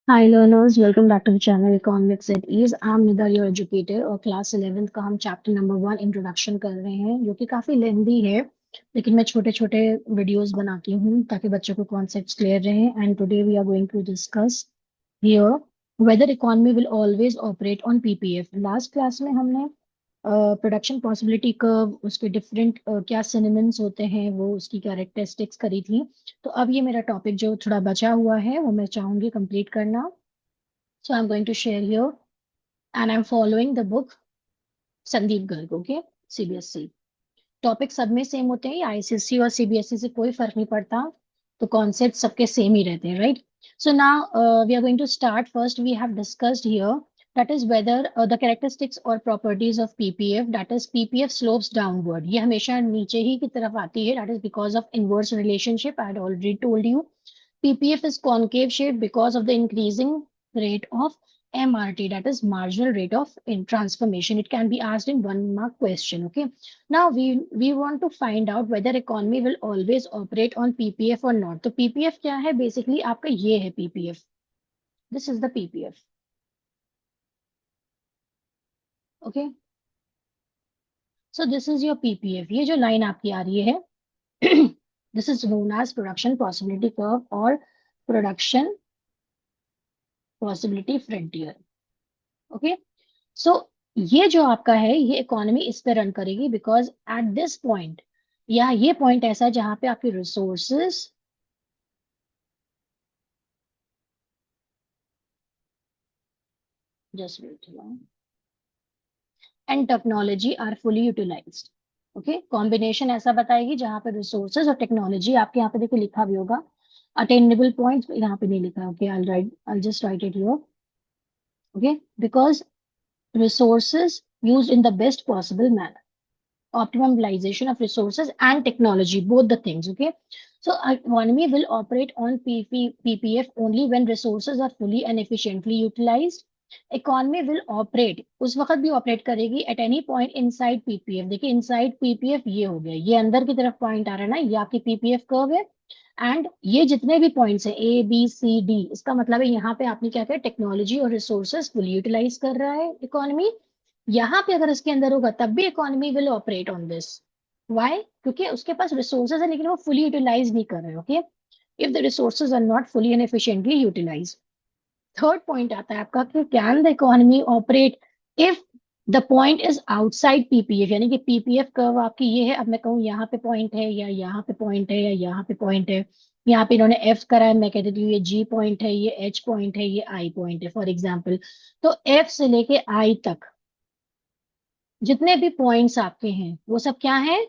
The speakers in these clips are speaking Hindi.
Hi learners, welcome back to the channel Economics at Ease. I'm Nidar, your educator और क्लास 11th का हम चैप्टर नंबर 1 इंट्रोडक्शन कर रहे हैं जो कि काफी लेंदी है, लेकिन मैं छोटे छोटे वीडियोस बनाती हूँ ताकि बच्चों को कॉन्सेप्ट्स क्लियर रहें. And today we are going to discuss here whether economy will always operate on PPF. Last class में हमने प्रोडक्शन पॉसिबिलिटी कर्व, उसके डिफरेंट क्या सिनोनिम्स होते हैं, वो उसकी कैरेक्टरिस्टिक्स करी थी. तो अब ये मेरा टॉपिक जो थोड़ा बचा हुआ है वो मैं चाहूंगी कंप्लीट करना. So I'm going to share here and I'm following the book Sandeep Garg. Okay, CBSE. Topic सब में सेम होते हैं, आईसीएसई और सीबीएसई से कोई फर्क नहीं पड़ता. तो कॉन्सेप्ट सबके सेम ही रहते हैं, right? So now we are going to start. First we have discussed here that is whether the characteristics or properties of PPF, that is PPF slopes downward. ये हमेशा नीचे ही की तरफ आती है. That is because of inverse relationship. I had already told you. PPF is concave shape because of the increasing rate of MRT, that is marginal rate of in transformation. It can be asked in 1 mark question. Okay. Now we want to find out whether economy will always operate on PPF or not. तो PPF क्या है? Basically आपका ये है PPF. This is the PPF. Okay. So this is your PPF. ये जो लाइन आपकी आ रही है this is known as production possibility curve or production possibility frontier. Okay. सो ये जो आपका है ये इकोनॉमी इस पे रन करेगी बिकॉज एट दिस पॉइंट या ये पॉइंट ऐसा है जहां पे आपके resources just wait and technology are fully utilised. Okay, combination ऐसा बताएगी जहां पे रिसोर्सेज और टेक्नोलॉजी, आपके यहाँ पे देखो लिखा भी होगा अटेनेबल पॉइंट्स, यहाँ पे नहीं लिखा. Okay, I just right it here. Okay, because resources used in the best possible manner, optimum utilization of resources and technology, both the things. Okay, so economy will operate on PPF only when resources are fully and efficiently utilized. Economy will operate उस वक्त भी ऑपरेट करेगी at any point inside PPF. देखिए inside PPF ये हो गया, ये अंदर की तरफ पॉइंट आ रहा है ना, ये आपकी PPF कर्व है. एंड ये जितने भी पॉइंट्स हैं A B C D, इसका मतलब है यहाँ पे आपने क्या किया, टेक्नोलॉजी और रिसोर्सेज फुल यूटिलाइज कर रहा है इकोनॉमी. यहाँ पे अगर इसके अंदर होगा तब भी economy will operate on this. Why? क्योंकि उसके पास रिसोर्सेज है लेकिन वो फुली यूटिलाइज नहीं कर रहे. Okay, if the resources are not fully and efficiently utilise. Third point आता है आपका कि can the economy operate if the point is outside PPF. यानी कि पीपीएफ कर्व आपकी ये है, अब मैं कहूँ यहाँ पे पॉइंट है या यहाँ पे पॉइंट है या यहाँ पे पॉइंट है. यहाँ पे इन्होंने एफ करा है, मैं कहती हूँ ये जी पॉइंट है, ये एच पॉइंट है, ये आई पॉइंट है फॉर एग्जाम्पल. तो एफ से लेके आई तक जितने भी पॉइंट्स आपके हैं वो सब क्या है,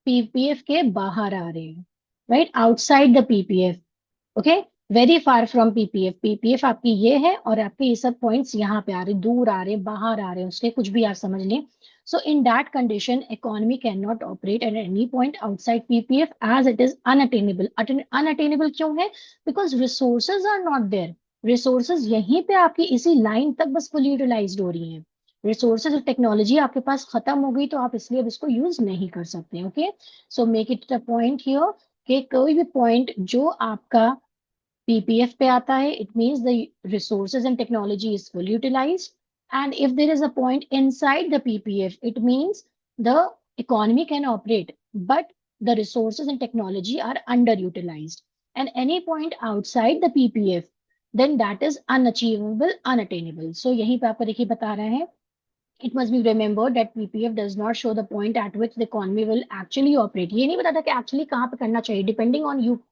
पीपीएफ के बाहर आ रहे हैं, right, outside the PPF. Okay, very far from PPF. PPF आपकी ये है और आपके ये सब पॉइंट्स यहाँ पे आ रहे, दूर आ रहे, बाहर आ रहे हैं, उसके कुछ भी आप समझ लें. So in that condition economy can not operate at any point outside PPF as it is unattainable. Unattainable क्यों है? Because resources are not there. Resources यहीं पे आपकी इसी लाइन तक बस फुली यूटिलाइज हो रही हैं. रिसोर्सेज और टेक्नोलॉजी आपके पास खत्म हो गई तो आप इसलिए अब इसको यूज नहीं कर सकते. Okay, so make it the point here कि कोई भी पॉइंट जो आपका PPF पे आता है, it means the resources and technology is fully utilized. And if there is a point inside the PPF, it means the economy can operate, but the resources and technology are underutilized. And any point outside the PPF, then that is unachievable, unattainable. So यहीं पे आपको देखिए बता रहे हैं, it must be remembered that PPF does not show the point at which the economy will actually operate. ये नहीं बताता कि actually कहाँ पे करना चाहिए, depending on you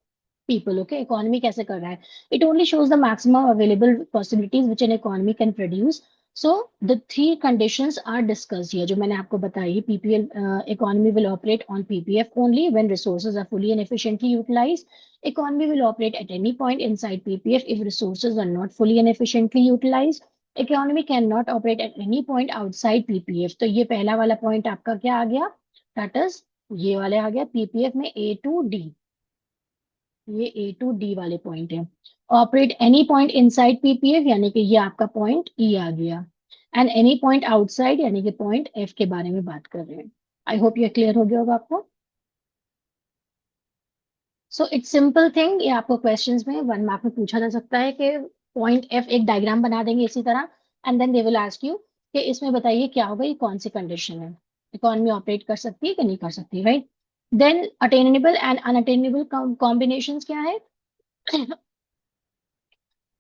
people. Okay, economy कैसे कर रहा है. It only shows the maximum available possibilities which an economy can produce. So the three conditions are discussed here जो मैंने आपको बताई. PPL economy will operate on PPF only when resources are fully and efficiently utilized. Economy will operate at any point inside PPF if resources are not fully and efficiently utilized. Economy cannot operate at any point outside PPF. तो ये पहला वाला पॉइंट आपका क्या आ गया, that is ये वाले आ गया PPF में A to D. ये ए टू डी वाले पॉइंट है. Operate any point inside PPF यानी कि ये आपका पॉइंट ई आ गया. एंड एनी पॉइंट आउटसाइड यानी कि पॉइंट एफ के बारे में बात कर रहे हैं. आई होप ये क्लियर हो गया होगा आपको. सो इट्स सिंपल थिंग, ये आपको क्वेश्चंस में 1 मार्क में पूछा जा सकता है कि पॉइंट एफ एक डायग्राम बना देंगे इसी तरह, and then they will ask you कि इसमें बताइए क्या होगा, ये कौन सी कंडीशन है, इकोनॉमी ऑपरेट कर सकती है कि नहीं कर सकती, right. Then attainable and unattainable combinations क्या है,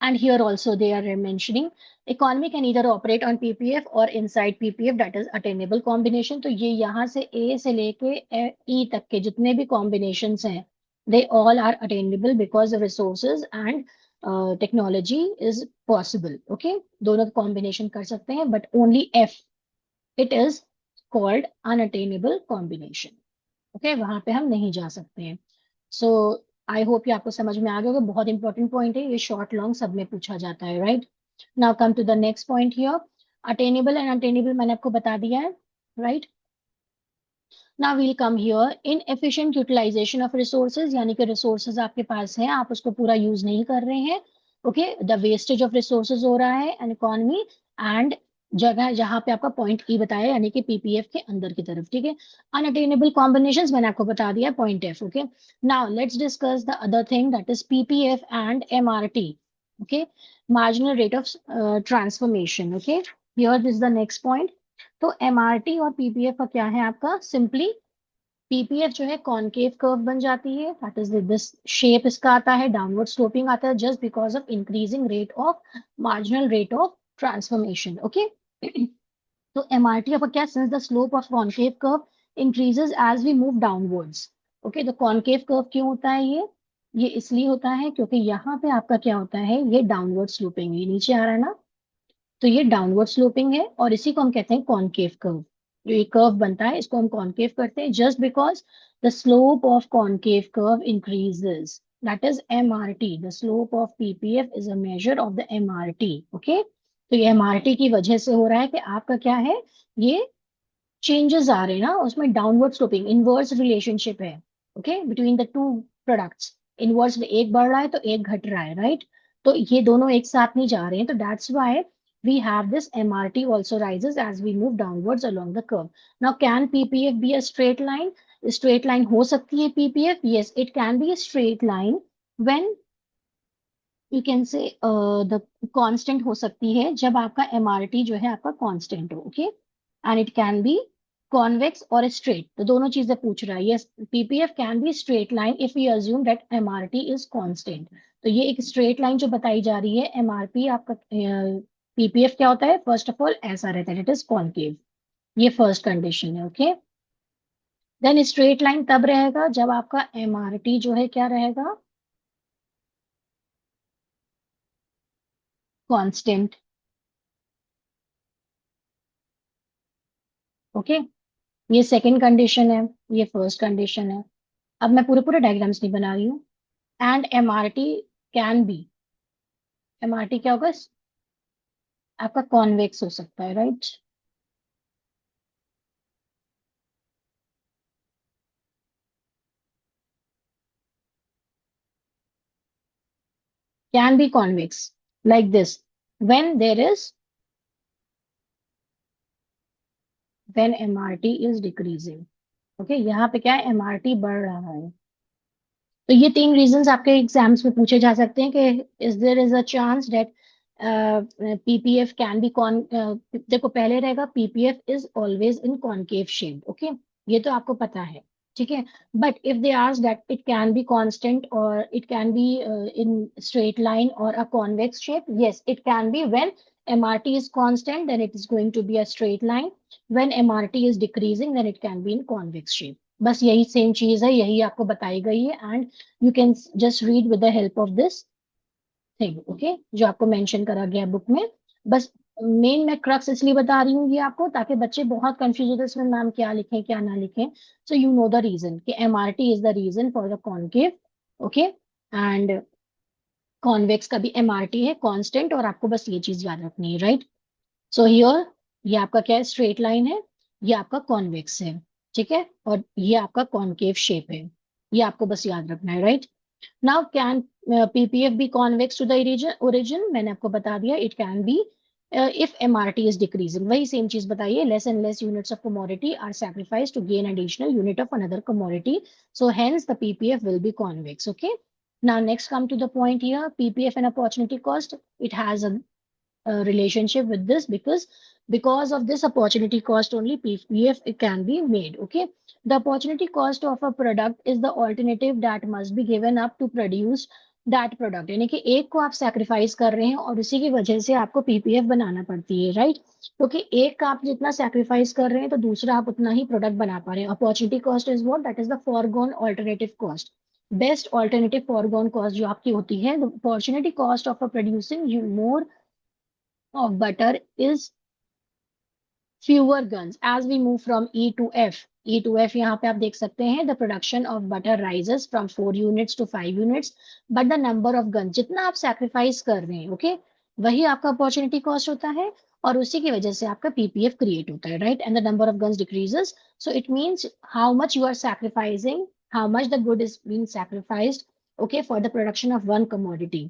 and here also they are mentioning economy can either operate on PPF or inside PPF, that is attainable combination। तो ये यहाँ से A से लेके E तक के जितने भी combinations हैं they all are attainable because the resources and technology is possible, okay। दोनों combination कर सकते हैं, but only F it is called unattainable combination, okay। वहां पे हम नहीं जा सकते हैं। सो आई होप ये आपको समझ में आ गया होगा, बहुत इंपॉर्टेंट पॉइंट है ये, शॉर्ट लॉन्ग सब में पूछा जाता है, right. Now come to the next point here, attainable and unattainable मैंने आपको बता दिया है, right. Now we'll come here in efficient utilisation of resources, यानी कि रिसोर्सेज आपके पास है, आप उसको पूरा यूज नहीं कर रहे हैं, okay, the wastage of resources हो रहा है एन इकोनॉमी, एंड जगह जहां पे आपका पॉइंट ई बताया यानी कि पीपीएफ के अंदर की तरफ, ठीक है। अनअटेनेबल कॉम्बिनेशंस मैंने आपको बता दिया point F, okay. Now let's discuss the other thing that is PPF and MRT, okay, marginal rate of transformation, okay. Here this the next point. तो एमआरटी और पीपीएफ का क्या है आपका, सिंपली पीपीएफ जो है कॉनकेव कर्व बन जाती है, दैट इज दिस शेप इसका आता है, डाउनवर्ड स्लोपिंग आता है, just because of increasing rate of marginal rate of transformation, okay. तो एमआरटी आपका क्या, since the slope of concave curve increases as we move downwards, okay. तो कॉनकेव कर्व क्यों होता है ये इसलिए होता है क्योंकि यहाँ पे आपका क्या होता है, ये डाउनवर्ड स्लोपिंग, ये नीचे आ रहा है ना, तो ये डाउनवर्ड स्लोपिंग है और इसी को हम कहते हैं कॉनकेव कर्व। जो ये कर्व बनता है इसको हम कॉनकेव करते हैं, just because the slope of concave curve increases, that is MRT. The slope of PPF is a measure of the MRT, okay. तो ये एमआरटी की वजह से हो रहा है कि आपका क्या है, ये चेंजेस आ रहे हैं ना उसमें, डाउनवर्ड स्लोपिंग, इनवर्स रिलेशनशिप है, okay, between the two products. Inverse में एक बढ़ रहा है तो एक घट रहा है, राइट। तो ये दोनों एक साथ नहीं जा रहे हैं, तो that's why we have this MRT also rises as we move downwards along the curve. Now, can PPF be a straight line? Straight line हो सकती है PPF? Yes, it can be a straight line when you can say the constant हो सकती है, जब आपका MRT जो है आपका constant हो, okay? And it can be convex or straight. तो दोनों चीजें पूछ रहा है। Yes, PPF can be straight line if we assume that MRT is constant. तो ये एक straight line जो बताई जा रही है, MRP आपका PPF क्या होता है, फर्स्ट ऑफ ऑल ऐसा रहता है, इट इज कॉनकेव, ये फर्स्ट कंडीशन है, ओके। देन स्ट्रेट लाइन तब रहेगा जब आपका MRT जो है क्या रहेगा, कांस्टेंट, ओके। ये सेकंड कंडीशन है, ये फर्स्ट कंडीशन है। अब मैं पूरे पूरे डायग्राम्स नहीं बना रही हूँ। And MRT can be, MRT क्या होगा, आपका कॉन्वेक्स हो सकता है, right. Can be convex like this when there is, when MRT is decreasing, okay. यहाँ पे क्या है, MRT बढ़ रहा है। तो ये तीन रीजंस आपके एग्जाम्स में पूछे जा सकते हैं कि is there is a chance that PPF can be con, देखो पहले रहेगा PPF is always in concave shape, okay, ये तो आपको पता है, ठीक है। But if they ask that it can be constant और it can be in straight line और a convex shape, yes it can be when MRT is constant then it is going to be a straight line, when MRT is decreasing then it can be in convex shape। बस यही सेम चीज है, यही आपको बताई गई है, and you can just read with the help of this thing, okay, जो आपको मेंशन करा गया बुक में। बस मेन मैं क्रक्स इसलिए बता रही हूँ ये आपको, ताकि बच्चे बहुत कंफ्यूज होते हैं इसमें मैम क्या लिखें क्या ना लिखें। So you know the reason कि MRT is the reason for the concave, okay, and convex का भी MRT है कांस्टेंट, और आपको बस ये चीज याद रखनी है, राइट। सो हियर ये आपका क्या है, स्ट्रेट लाइन है, ये आपका कॉन्वेक्स है, ठीक है, और ये आपका कॉनकेव शेप है, ये आपको बस याद रखना है, right. Now can PPF be convex to the origin, मैंने आपको बता दिया, it can be if MRT is decreasing, वही सेम चीज बताइए, less and less units of commodity are sacrifice to gain additional unit of another commodity, so hence the PPF will be convex, okay. Now next come to the point here, PPF and opportunity cost. It has a relationship with this because of this opportunity cost only PPF it can be made. Okay, the opportunity cost of a product is the alternative that must be given up to produce that product. यानी कि एक को आप सैक्रिफाइस कर रहे हैं और उसी की वजह से आपको पीपीएफ बनाना पड़ती है, राइट? क्योंकि एक का आप जितना सैक्रिफाइस कर रहे हैं तो दूसरा आप उतना ही प्रोडक्ट बना पा रहे हैं. Opportunity cost is what? That is the foregone alternative cost. Best alternative foregone cost जो आपकी होती है, the opportunity cost of a producing you more of butter is fewer guns. As we move from E to F, E to F यहाँ पे आप देख सकते हैं, the production of butter rises from 4 units to 5 units, but the number of guns जितना आप sacrifice कर रहे हैं, okay, वही आपका opportunity cost होता है और उसी की वजह से आपका PPF create होता है, right? And the number of guns decreases, so it means how much you are sacrificing, how much the good is being sacrificed, okay, for the production of one commodity.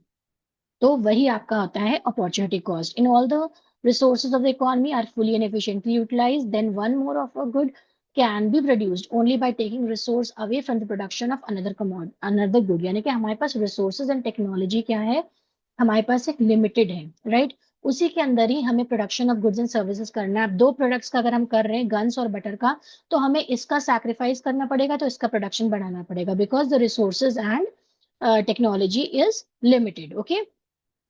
तो वही आपका होता है opportunity cost. In all the resources of the economy are fully and efficiently utilized, then one more of a good can be produced only by taking resource away from the production of another good. यानी कि हमारे पास resources and technology क्या है, हमारे पास एक लिमिटेड है, राइट? उसी के अंदर ही हमें production of goods and services करना है. अब दो प्रोडक्ट्स का अगर हम कर रहे हैं, गन्स और बटर का, तो हमें इसका सैक्रिफाइस करना पड़ेगा, तो इसका प्रोडक्शन बढ़ाना पड़ेगा, because the resources and technology is limited. Okay,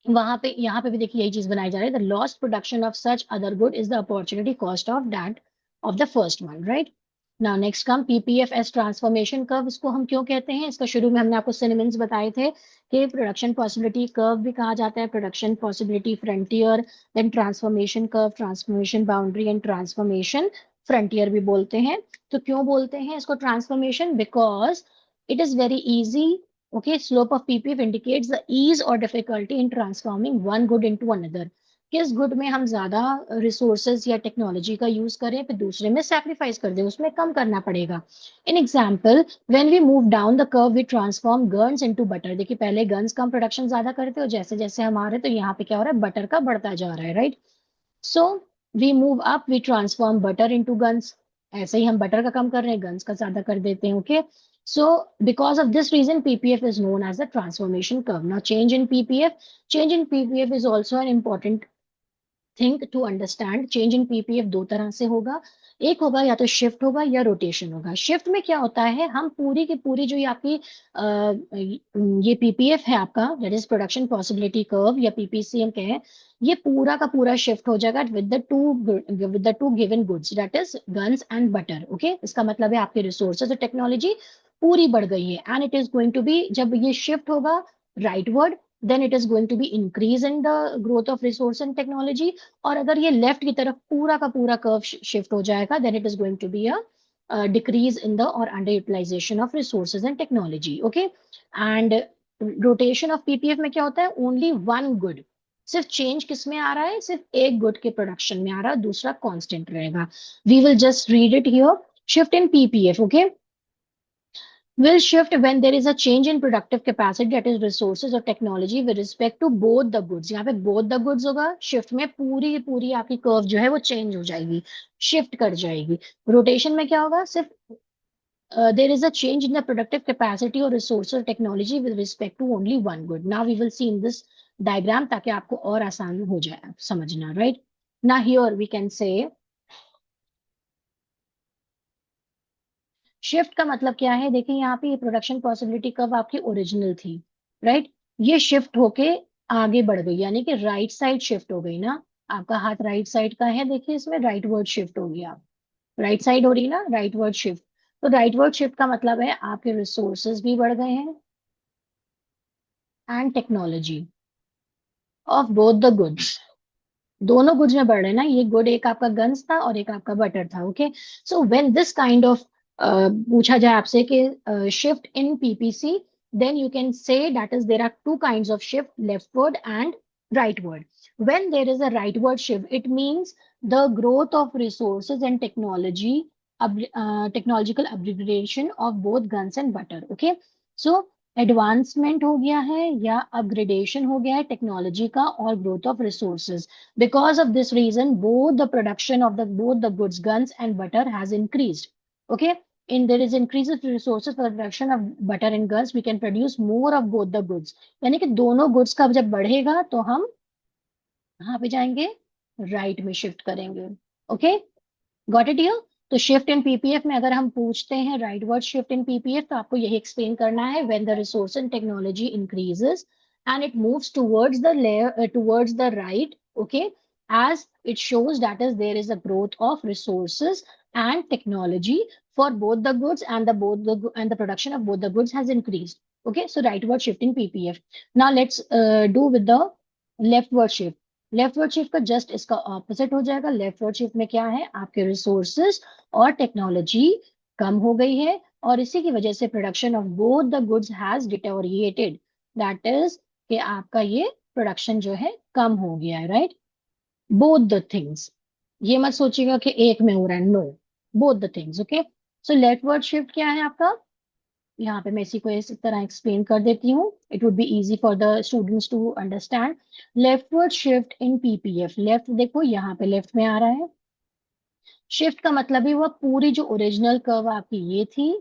वहां पे यहाँ पे भी देखिए यही चीज बनाई जा रही है. The lost production of such other good is the opportunity cost of that of the first one, right? Now next come PPF S transformation curve. इसको हम क्यों कहते हैं? इसका शुरू में हमने आपको सिनोनिम्स बताए थे कि प्रोडक्शन पॉसिबिलिटी कर्व भी कहा जाता है, production possibility frontier, then transformation curve, transformation boundary and transformation frontier भी बोलते हैं. तो क्यों बोलते हैं इसको transformation? Because it is very easy. Okay, slope of PPF indicates the ease or difficulty in transforming one good into another. किस गुड में हम ज्यादा रिसोर्सेज या टेक्नोलॉजी का यूज करें, फिर दूसरे में सैक्रिफाइस कर दें, उसमें कम करना पड़ेगा. In example, when we move down the curve we transform guns into butter. देखिए पहले गन्स का हम प्रोडक्शन ज्यादा करते हो, जैसे जैसे हमारे, तो यहाँ पे क्या हो रहा है, बटर का बढ़ता जा रहा है, right? So we move up, we transform butter into guns. ऐसे ही हम बटर का कम कर रहे हैं, गन्स का ज्यादा कर देते हैं. Okay, so because of this reason PPF is known as the transformation curve. Now change in PPF is also an important think to understand. Change in PPF दो तरह से होगा, एक होगा या तो शिफ्ट होगा या रोटेशन होगा. शिफ्ट में क्या होता है, हम पूरी की पूरी जो ये आपकी ये पीपीएफ है आपका, that is production possibility curve या पीपीसी हम कहें, ये पूरा का पूरा शिफ्ट हो जाएगा with the two given goods, that is guns and butter. Okay, इसका मतलब है आपके रिसोर्सेज और टेक्नोलॉजी पूरी बढ़ गई है, and it is going to be, जब ये शिफ्ट होगा rightward, then it is going to be increase in the growth of resource and technology. और अगर ये लेफ्ट की तरफ पूरा का पूरा कर्व शिफ्ट हो जाएगा, then it is going to be a decrease in the or underutilization of resources and technology. Okay, and rotation of PPF में क्या होता है, only one good. सिर्फ चेंज किस में आ रहा है, सिर्फ एक गुड के प्रोडक्शन में आ रहा है, दूसरा कांस्टेंट रहेगा. We will just read it here. Shift in PPF, okay, will shift when there is a change in productive capacity, that is resources or technology, with respect to both the goods. यहाँ पे both the goods होगा, shift में पूरी पूरी आपकी curve जो है वो change हो जाएगी, shift कर जाएगी. rotation में क्या होगा, सिर्फ there is a change in the productive capacity or resources or technology with respect to only one good. Now we will see in this diagram ताकि आपको और आसान हो जाए समझना, right? Now here we can say shift का मतलब क्या है. देखिए यहाँ पे ये प्रोडक्शन पॉसिबिलिटी कर्व आपकी ओरिजिनल थी, राइट? ये शिफ्ट होके आगे बढ़ गई, यानी कि राइट साइड शिफ्ट हो गई ना. आपका हाथ राइट साइड का है, देखिए इसमें राइट वर्ड शिफ्ट हो गया, राइट साइड हो रही ना, राइट वर्ड शिफ्ट. तो राइट वर्ड शिफ्ट का मतलब है आपके रिसोर्सेज भी बढ़ गए हैं and technology of both the goods. दोनों गुड्स में बढ़ रहे हैं ना, ये गुड एक आपका गन्स था और एक आपका बटर था. Okay, so when this kind of पूछा जाए आपसे कि shift in PPC, then you can say that is there are two kinds of shift, leftward and rightward. When there is a rightward shift, it means the growth of resources and technological upgradation of both guns and butter. Okay, so advancement हो गया है या अपग्रेडेशन हो गया है टेक्नोलॉजी का और growth of resources. Because of this reason both the production of the both the goods, guns and butter has increased. Okay, in there is increase of resources for the production of butter and guns, we can produce more of both the goods. यानी कि दोनों गुड्स का जब बढ़ेगा तो हम कहाँ पे जाएंगे, राइट में शिफ्ट करेंगे. Okay, got it here. तो शिफ्ट इन पीपीएफ में अगर हम पूछते हैं right word shift in PPF, तो आपको यही एक्सप्लेन करना है. When the resource and technology increases and it moves towards the layer towards the right, okay, as it shows that is there is a growth of resources and technology for both the goods, and the production of both the goods has increased. Okay, so rightward shift in ppf. Now let's do with the leftward shift. Left word shift का जस्ट इसका ऑपोजिट हो जाएगा. लेफ्ट वर्ड शिफ्ट में क्या है, आपके रिसोर्सेस और टेक्नोलॉजी कम हो गई है, और इसी की वजह से production of both the goods has deteriorated. That is कि आपका ये प्रोडक्शन जो है कम हो गया है, राइट. बोथ द थिंग्स, ये मत सोचिएगा कि एक में हो रहा है, no, both the things. Okay, so leftward shift क्या है आपका, यहाँ पे मैं इसी को इस तरह एक्सप्लेन कर देती हूँ. It would be easy for the students to understand. Leftward shift in PPF, left देखो यहाँ पे लेफ्ट में आ रहा है. शिफ्ट का मतलब ही वह पूरी जो ओरिजिनल कर्व आपकी ये थी,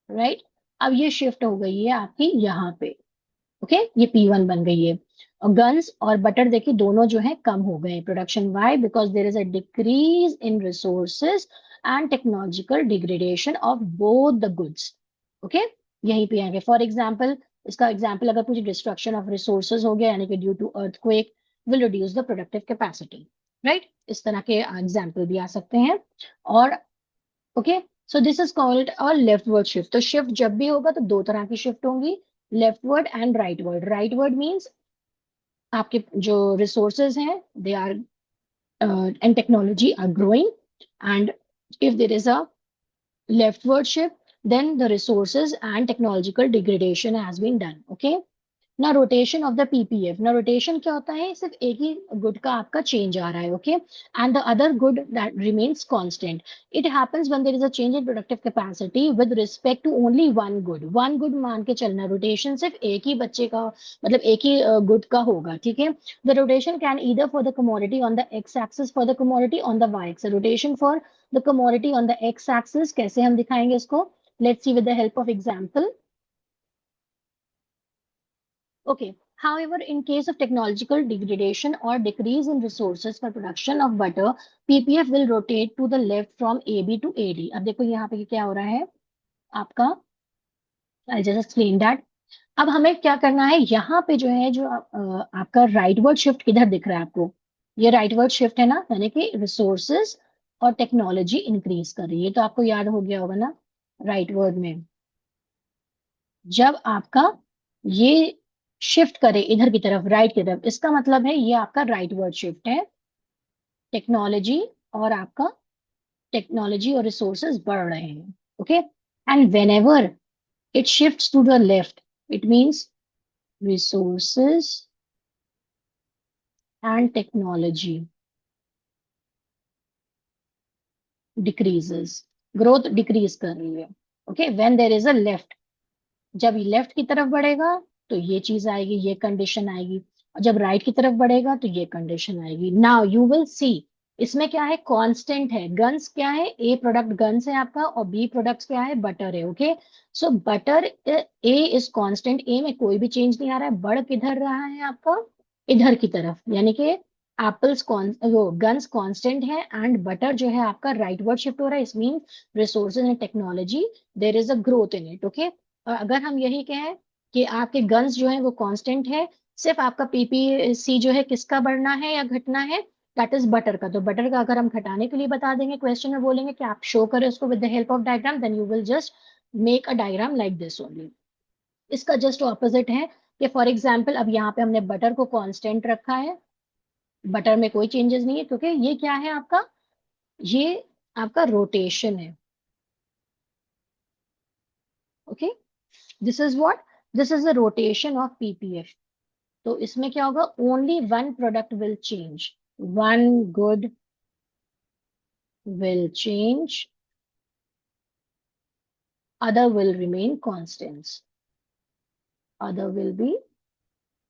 राइट, अब ये शिफ्ट हो गई है आपकी यहाँ पे. ओके, ये P1 बन गई है. और गन्स और बटर देखिए दोनों जो है कम हो गए. Production Y, because there is a decrease in resources and technological degradation of both the goods. Okay, यहीं पे आएंगे. फॉर एग्जाम्पल, इसका एग्जाम्पल अगर पूरी डिस्ट्रक्शन ऑफ रिसोर्सेज हो गया, यानी कि due to earthquake will reduce the productive capacity, right. इस तरह के एग्जाम्पल भी आ सकते हैं. और okay, so this is called और लेफ्टवर्ड शिफ्ट. तो शिफ्ट जब भी होगा तो दो तरह की शिफ्ट होंगी, leftward and rightward. Rightward means आपके जो रिसोर्सेज हैं they are and technology are growing, and if there is a leftward shift, then the resources and technological degradation has been done. Okay, ना रोटेशन ऑफ द पीपीएफ. ना रोटेशन क्या होता है, सिर्फ एक ही गुड का आपका चेंज आ रहा है. Okay, and the other good that remains constant. It happens when there is a change in productive capacity with respect to only one good. One good मान के चलना. रोटेशन सिर्फ एक ही बच्चे का, मतलब एक ही गुड का होगा. ठीक है, the rotation can either for the commodity on the X axis, for the commodity on the Y axis. Rotation for the commodity on the X axis कैसे हम दिखाएंगे इसको, let's see with the help of example. Okay. However, in case of technological degradation or decrease in resources for production of butter, PPF will rotate to the left from AB to AD. अब देखो यहाँ पे क्या हो रहा है आपका, I'll just explain that. अब हमें क्या करना है, यहाँ पे जो है जो आपका राइटवर्ड शिफ्ट किधर दिख रहा है आपको, ये राइटवर्ड शिफ्ट है ना, यानी कि रिसोर्सेज और टेक्नोलॉजी इंक्रीज कर रही है. तो आपको याद हो गया होगा ना, राइटवर्ड में जब आपका ये शिफ्ट करे इधर की तरफ, राइट की तरफ, इसका मतलब है ये आपका राइट वर्ड शिफ्ट है. टेक्नोलॉजी और आपका टेक्नोलॉजी और रिसोर्सेज बढ़ रहे हैं. Okay, and whenever it shift to the left, it means resources and technology decreases, growth decrease कर रही है. Okay, when there is a left, जब ये लेफ्ट की तरफ बढ़ेगा तो ये चीज आएगी, ये कंडीशन आएगी. और जब राइट की तरफ बढ़ेगा तो ये कंडीशन आएगी. नाउ यू विल सी, इसमें क्या है, कांस्टेंट है. गन्स क्या है, ए प्रोडक्ट गन्स है आपका, और बी प्रोडक्ट्स क्या है, बटर है. Okay, so butter A is constant. A में कोई भी चेंज नहीं आ रहा है. बढ़ किधर रहा है आपका, इधर की तरफ, यानी कि एप्पल्स वो गन्स कांस्टेंट है, एंड बटर जो है आपका राइटवर्ड शिफ्ट हो रहा है. इस mean resources and technology there is a growth in it. Okay, और अगर हम यही कहें कि आपके गन्स जो है वो कांस्टेंट है, सिर्फ आपका पीपीसी जो है किसका बढ़ना है या घटना है, दैट इज बटर का. तो बटर का अगर हम घटाने के लिए बता देंगे, क्वेश्चन में बोलेंगे कि आप शो करें उसको with the help of diagram, then you will just make a diagram like this only. इसका जस्ट ऑपोजिट है कि फॉर एग्जाम्पल अब यहाँ पे हमने बटर को कांस्टेंट रखा है, बटर में कोई चेंजेस नहीं है, क्योंकि ये क्या है आपका, ये आपका रोटेशन है. Okay, this is what, this is the rotation of PPF. तो इसमें क्या होगा, only one product will change, one good will change, other will remain constants, other will be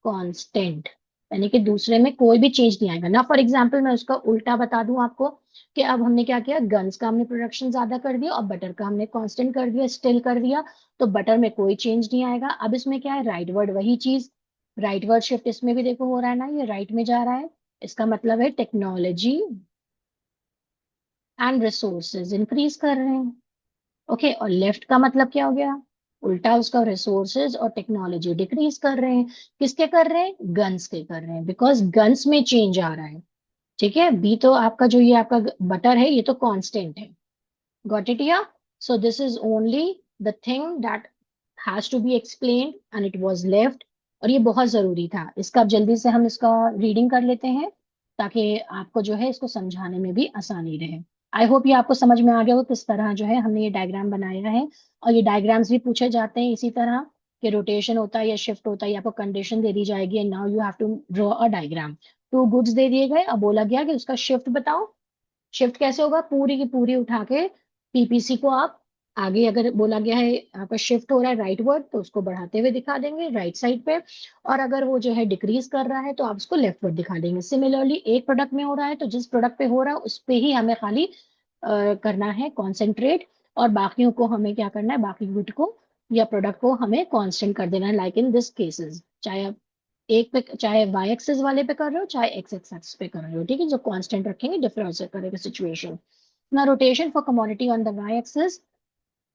constant, यानी कि दूसरे में कोई भी चेंज नहीं आएगा ना। फॉर एग्जाम्पल मैं उसका उल्टा बता दूं आपको कि अब हमने क्या किया, गन्स का हमने प्रोडक्शन ज्यादा कर दिया और बटर का हमने कांस्टेंट कर दिया, स्टिल कर दिया, तो बटर में कोई चेंज नहीं आएगा। अब इसमें क्या है, राइट वर्ड वही चीज, राइट वर्ड शिफ्ट इसमें भी देखो हो रहा है ना, ये राइट में जा रहा है, इसका मतलब है टेक्नोलॉजी एंड रिसोर्सेज इंक्रीज कर रहे हैं। ओके, और लेफ्ट का मतलब क्या हो गया, उल्टा उसका, रिसोर्सेज और टेक्नोलॉजी डिक्रीज कर रहे हैं। किसके कर रहे हैं, गन्स के कर रहे हैं, बिकॉज गन्स में चेंज आ रहा है। ठीक है, बी तो आपका जो ये आपका बटर है ये तो कांस्टेंट है। गॉट इट या? So this is only the thing that has to be explained and it was left. और ये बहुत जरूरी था इसका। अब जल्दी से हम इसका रीडिंग कर लेते हैं ताकि आपको जो है इसको समझाने में भी आसानी रहे। आई होप ये आपको समझ में आ गया हो किस तरह जो है हमने ये डायग्राम बनाया है। और ये डायग्राम्स भी पूछे जाते हैं इसी तरह कि रोटेशन होता है या शिफ्ट होता है, या आपको कंडीशन दे दी जाएगी and now you have to draw a diagram. Two goods दे दिए गए, अब बोला गया कि उसका शिफ्ट बताओ। शिफ्ट कैसे होगा, पूरी की पूरी उठा के पीपीसी को आप आगे, अगर बोला गया है आपका शिफ्ट हो रहा है राइट वर्ड तो उसको बढ़ाते हुए दिखा देंगे राइट साइड पे, और अगर वो जो है डिक्रीज कर रहा है तो आप उसको लेफ्ट वर्ड दिखा देंगे। सिमिलरली एक प्रोडक्ट में हो रहा है तो जिस प्रोडक्ट पे हो रहा है उस पे ही हमें खाली करना है कॉन्सेंट्रेट, और बाकियों को हमें क्या करना है, बाकी गुड को या प्रोडक्ट को हमें कांस्टेंट कर देना है, लाइक इन दिस केसेस। चाहे आप एक पे, चाहे वाई एक्सिस वाले पे कर रहे हो चाहे एक्स एक्सिस पे कर रहे हो, ठीक है, जो कांस्टेंट रखेंगे डिफरेंस करेगा सिचुएशन। ना rotation for commodity on the Y axis,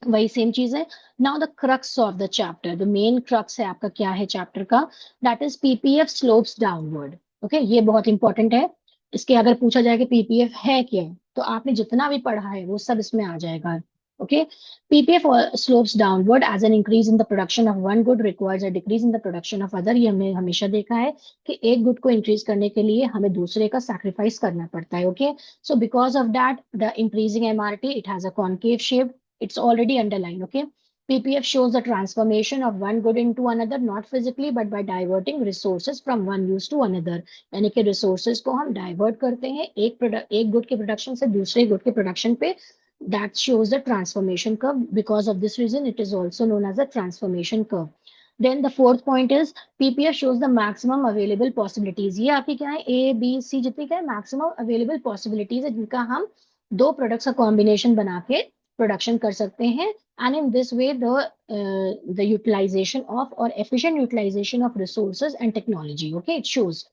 वही सेम चीज है। Now the crux of the chapter, the main crux है आपका क्या है चैप्टर का, that is PPF slopes downward. Okay, ये बहुत इंपॉर्टेंट है। इसके अगर पूछा जाए कि पीपीएफ है क्या, तो आपने जितना भी पढ़ा है वो सब इसमें आ जाएगा। Okay, PPF slopes downward as an increase in the production of one good requires a decrease in the production of other. ये हमने हमेशा देखा है कि एक गुड को इंक्रीज करने के लिए हमें दूसरे का सैक्रिफाइस करना पड़ता है। Okay, so because of that the increasing MRT it has a concave shape, it's already underlined. Okay, ppf shows the transformation of one good into another, not physically but by diverting resources from one use to another। यानी कि resources को हम divert करते हैं एक प्रोडक्ट, एक गुड के प्रोडक्शन से दूसरे गुड के प्रोडक्शन पे। that shows the transformation curve, because of this reason it is also known as a transformation curve। then the fourth point is ppf shows the maximum available possibilities। ये आपकी क्या है, ए बी सी जितनी क्या है मैक्सिमम अवेलेबल पॉसिबिलिटीज है जिनका हम दो प्रोडक्ट्स का कॉम्बिनेशन बना के प्रोडक्शन कर सकते हैं। And in this way the utilization of और efficient utilisation of resources and technology. Okay, it shows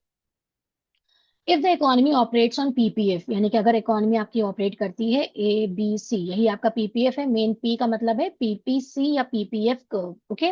if the economy operates on PPF, यानी कि अगर इकोनॉमी आपकी ऑपरेट करती है ए बी सी, यही आपका पीपीएफ है। मेन पी का मतलब है पीपीसी या पीपीएफ कर्व। ओके,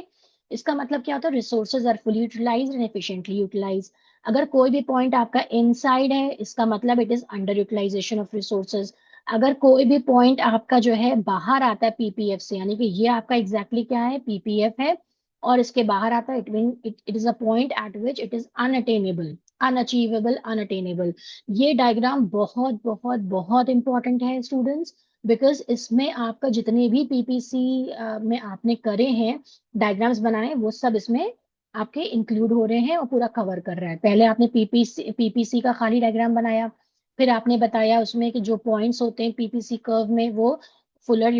इसका मतलब क्या होता है, resources are fully utilized and efficiently utilized. अगर कोई भी पॉइंट आपका इनसाइड है इसका मतलब it is under utilization of resources. अगर कोई भी पॉइंट आपका जो है बाहर आता है पीपीएफ से, यानी कि ये आपका एग्जैक्टली exactly क्या है, पीपीएफ है, और इसके बाहर आता है, it mean it is a point eight which it is unattainable, unachievable, unattainable. ये डायग्राम बहुत बहुत बहुत इंपॉर्टेंट है स्टूडेंट्स, बिकॉज इसमें आपका जितने भी पीपीसी में आपने करे हैं डायग्राम्स बनाए वो सब इसमें आपके इंक्लूड हो रहे हैं और पूरा कवर कर रहा है। पहले आपने पीपीसी का खाली डायग्राम बनाया, फिर आपने बताया उसमें कि जो पॉइंट्स होते हैं पीपीसी कर्व में वो Fuller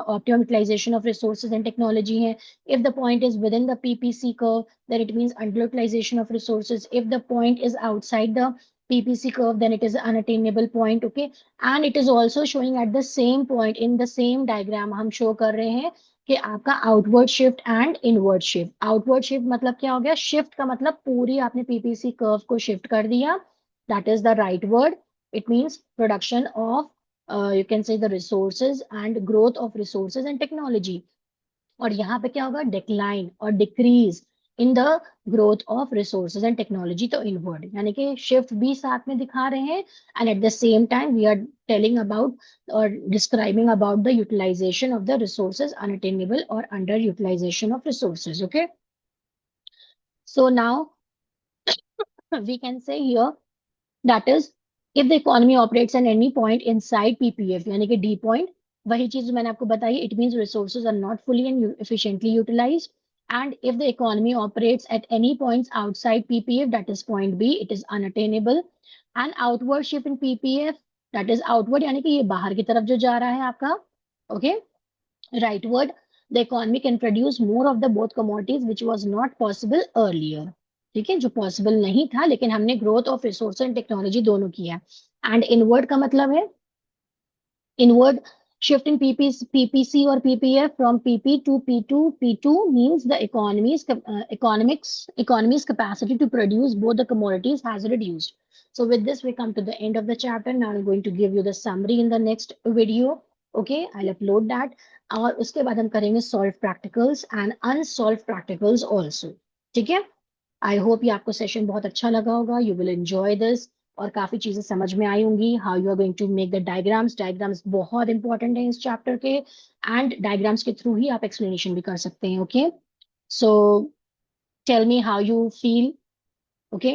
optimum utilization of resources and technology है। If the point is within the PPC curve, then it means underutilization of resources. If the point is outside the PPC curve, then it is an unattainable point. Okay, and it is also showing at the same point in the same diagram हम show कर रहे हैं कि आपका outward shift and inward shift. Outward shift मतलब क्या हो गया, शिफ्ट का मतलब पूरी आपने पीपीसी कर्व को शिफ्ट कर दिया, that is the right word. It means production of you can say the resources and growth of resources and technology। और यहाँ पे क्या होगा, डिक्लाइन और decrease in the growth of resources and technology, तो इनवर्ड, यानी कि शिफ्ट भी साथ में दिखा रहे हैं and at the same time we are telling about और describing about the utilization of the resources, unattainable और under utilization of resources. Okay, so now we can say here that is if the economy operates at any point inside PPF, यानी कि डी पॉइंट, वही चीज जो मैंने आपको बताई, it means resources are not fully and efficiently utilized। and if the economy operates at any points outside ppf, that is point b, it is unattainable। and outward shift in ppf, that is outward यानी कि ये बाहर की तरफ जो जा रहा है आपका, okay, rightward, the economy can produce more of the both commodities which was not possible earlier। ठीक है, जो पॉसिबल नहीं था, लेकिन हमने growth of resource and technology दोनों किया। एंड इनवर्ड का मतलब है inward shift in PPC or PPF from PP to P2. P2 means the economy's capacity to produce both the commodities has reduced. So with this, we come to the end of the chapter. Now I'm going to give you the summary in the next video. Okay, I'll upload that. और उसके बाद हम करेंगे solved practicals and unsolved practicals also. ठीक है? आई होप ये आपको सेशन बहुत अच्छा लगा होगा, यू विल एंजॉय दिस, और काफी चीजें समझ में आई होंगी। How you are going to make the diagrams, diagrams बहुत इंपॉर्टेंट है इस चैप्टर के, एंड डायग्राम्स के थ्रू ही आप एक्सप्लेनेशन भी कर सकते हैं। Okay, so tell me how you feel, okay,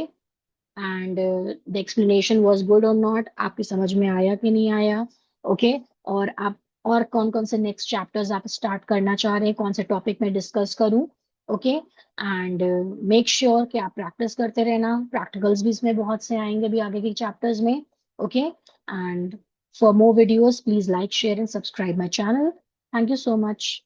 and the explanation was good और नॉट, आपकी समझ में आया कि नहीं आया। ओके, और आप और कौन कौन से नेक्स्ट चैप्टर्स आप स्टार्ट करना चाह रहे हैं, कौन से टॉपिक में डिस्कस करूं। ओके, एंड मेक श्योर कि आप प्रैक्टिस करते रहना, प्रैक्टिकल्स भी इसमें बहुत से आएंगे भी आगे के चैप्टर्स में। Okay, and for more videos please like share and subscribe my channel. Thank you so much.